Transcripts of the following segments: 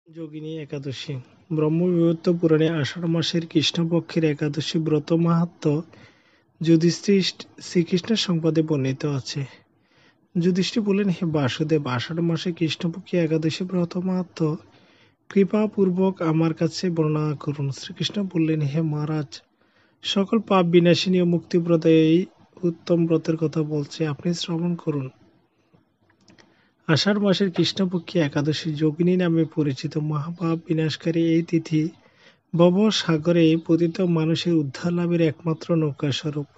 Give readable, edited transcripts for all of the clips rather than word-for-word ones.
যোগিনী একাদশী ব্রহ্মবিবর্ত পুরাণে আষাঢ় মাসের কৃষ্ণপক্ষের একাদশী ব্রত মাহাত্ম্য যুধিষ্ঠির শ্রীকৃষ্ণের সংবাদে বর্ণিত আছে। যুধিষ্ঠির বললেন, হে বাসুদেব, আষাঢ় মাসে কৃষ্ণপক্ষী একাদশী ব্রত মাহাত্ম্য কৃপাপূর্বক আমার কাছে বর্ণনা করুন। শ্রীকৃষ্ণ বললেন, হে মহারাজ, সকল পাপ বিনাশিনী ও মুক্তিপ্রদ এই উত্তম ব্রতের কথা বলছে, আপনি শ্রবণ করুন। আষাঢ় মাসের কৃষ্ণপক্ষী একাদশী যোগিনী নামে পরিচিত। মহাপাপ বিনাশকারী এই তিথি ভবসাগরে পতিত মানুষের উদ্ধার লাভের একমাত্র নৌকাস্বরূপ।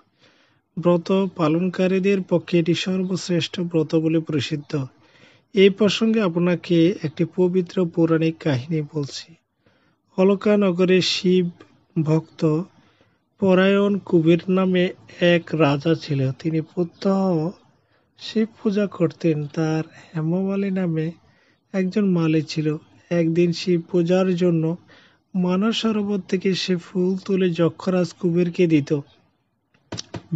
ব্রত পালনকারীদের পক্ষে এটি সর্বশ্রেষ্ঠ ব্রত বলে প্রসিদ্ধ। এই প্রসঙ্গে আপনাকে একটি পবিত্র পৌরাণিক কাহিনী বলছি। অলকানগরে শিব ভক্ত পরায়ণ কুবের নামে এক রাজা ছিল। তিনি প্রত্যহ শিব পূজা করতেন। তার হেমমালী নামে একজন মালী ছিল। একদিন শিব পূজার জন্য মানস সরোবর থেকে সে ফুল তুলে যক্ষরাজ কুবেরকে দিত।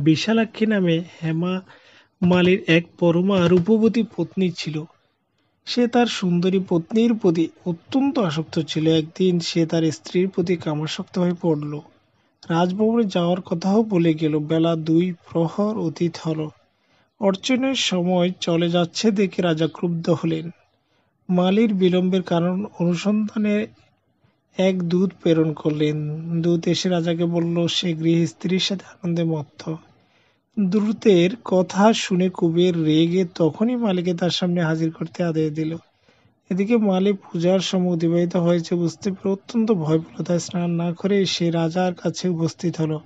বিশালাক্ষী নামে হেমা মালীর এক পরমা রূপবতী পত্নী ছিল। সে তার সুন্দরী পত্নীর প্রতি অত্যন্ত আসক্ত ছিল। একদিন সে তার স্ত্রীর প্রতি কামাসক্ত হয়ে পড়ল। রাজভবনে যাওয়ার কথাও বলে গেল। বেলা 2 প্রহর অতীত হল। অর্চনের সময় চলে যাচ্ছে দেখে রাজা ক্রুদ্ধ হলেন। মালীর বিলম্বের কারণ অনুসন্ধানে এক দূত প্রেরণ করলেন। দূত এসে রাজাকে বলল সে গৃহে স্ত্রীর সাথে আনন্দে মত্ত। দূতের কথা শুনে কুবের রেগে তখনই মালীকে তার সামনে হাজির করতে আদেশ দিল। এদিকে মালী পূজার সময় অতিবাহিত হয়েছে বুঝতে পেরে অত্যন্ত ভয় পেল। তাই স্নান না করে সে রাজার কাছে উপস্থিত হলো।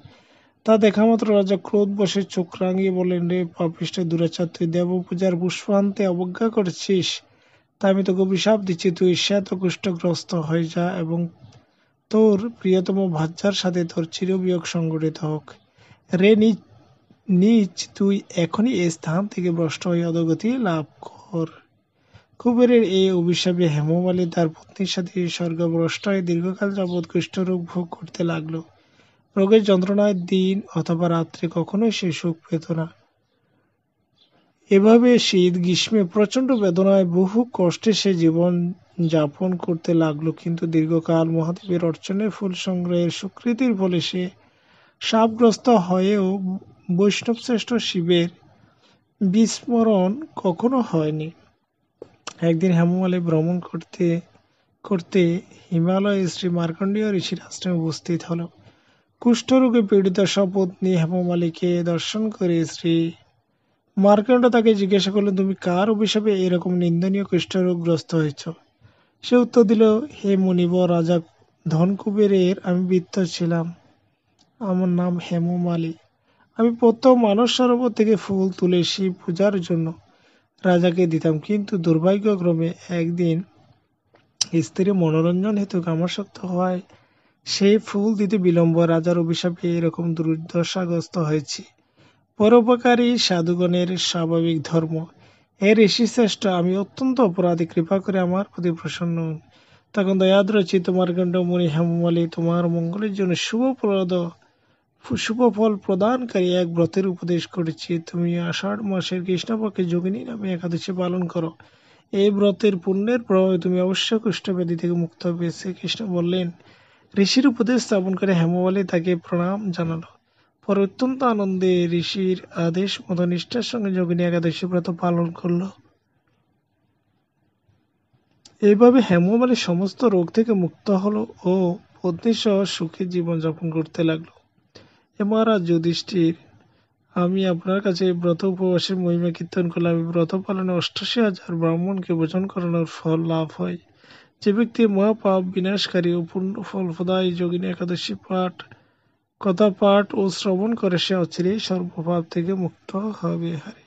তা দেখা মাত্র রাজা ক্রোধ বসে চোখ রাঙিয়ে বললেন, রে পাপিষ্ঠ দুরাচার, তুই দেবপূজার পুষ্প আনতে অবজ্ঞা করেছিস, তা আমি তোকে অভিশাপ দিচ্ছি। তুই শ্বেতকুষ্ঠগ্রস্ত হয়ে যা এবং তোর প্রিয়তম ভার্যার সাথে তোর চিরবিয়োগ সংঘটিত হোক। রে নীচ, তুই এখনই এই স্থান থেকে ভ্রষ্ট হয়ে অধোগতি লাভ কর। কুবেরের এই অভিশাপে হেমমালী তার পত্নীর সাথে স্বর্গভ্রষ্ট হয়ে দীর্ঘকাল যাবৎ কুষ্ঠরোগ ভোগ করতে লাগলো। রোগের যন্ত্রণায় দিন অথবা রাত্রে কখনোই সে সুখ পেত না। এভাবে শীত গ্রীষ্মে প্রচণ্ড বেদনায় বহু কষ্টে সে জীবন যাপন করতে লাগলো। কিন্তু দীর্ঘকাল মহাদেবের অর্চনের ফুল সংগ্রহের সুকৃতির ফলে সে শাপগ্রস্ত হয়েও বৈষ্ণবশ্রেষ্ঠ শিবের বিস্মরণ কখনো হয়নি। একদিন হেমমালী ভ্রমণ করতে করতে হিমালয়ে শ্রী মার্কণ্ডেয় ঋষির আশ্রমে উপস্থিত হল। কুষ্ঠরোগে পীড়িত সপত্নী হেমমালীকে দর্শন করে শ্রী মার্কণ্ড তাকে জিজ্ঞাসা করলেন, তুমি কার অভিশাপে এরকম নিন্দনীয় কুষ্ঠরোগগ্রস্ত হয়েছ? সে উত্তর দিল, হে মুনিবর, রাজা ধনকুবেরের আমি বৃত্ত ছিলাম। আমার নাম হেমমালী। আমি প্রত্যহ মানস সরোবর থেকে ফুল তুলে শিব পূজার জন্য রাজাকে দিতাম। কিন্তু দুর্ভাগ্যক্রমে একদিন স্ত্রী মনোরঞ্জন হেতু কামাসক্ত হওয়ায় সেই ফুল দিতে বিলম্ব। রাজার অভিশাপে এরকম দুর্দশাগ্রস্ত হয়েছি। পরোপকারী সাধুগণের স্বাভাবিক ধর্ম। হে ঋষিশ্রেষ্ঠ, আমি অত্যন্ত অপরাধী, কৃপা করে আমার প্রতি প্রসন্ন হন। তখন দয়াদ্র চিত্ত মার্কণ্ড মুনি হেমমালী তোমার মঙ্গলের জন্য শুভ ফল প্রদানকারী এক ব্রতের উপদেশ করেছি। তুমি আষাঢ় মাসের কৃষ্ণপক্ষে যোগিনী নামে একাদশী পালন করো। এই ব্রতের পুণ্যের প্রভাবে তুমি অবশ্যই কুষ্ঠব্যাধি থেকে মুক্ত হবে। শ্রীকৃষ্ণ বললেন। ঋষির উপদেশ স্থাপন করে হেমমালী তাকে প্রণাম জানালো। পরে অত্যন্ত আনন্দে ঋষির আদেশ মতো নিষ্ঠার সঙ্গে যোগিনী একাদশী ব্রত পালন করল। এইভাবে হেমমালী সমস্ত রোগ থেকে মুক্ত হল ও পত্নী সহ সুখী জীবন যাপন করতে লাগলো। হে মহারাজ যুধিষ্ঠির, আমি আপনার কাছে এই ব্রত উপবাসের মহিমা কীর্তন করলাম। এই ব্রত পালনে 88,000 ব্রাহ্মণকে ভোজন করানোর ফল লাভ হয়। যে ব্যক্তি মহাপাপ বিনাশকারী ও পূর্ণ ফল প্রদায়ী যোগিনী একাদশী কথা পাঠ ও শ্রবণ করে সে অচিরেই সর্বপাপ থেকে মুক্ত হবে। হরে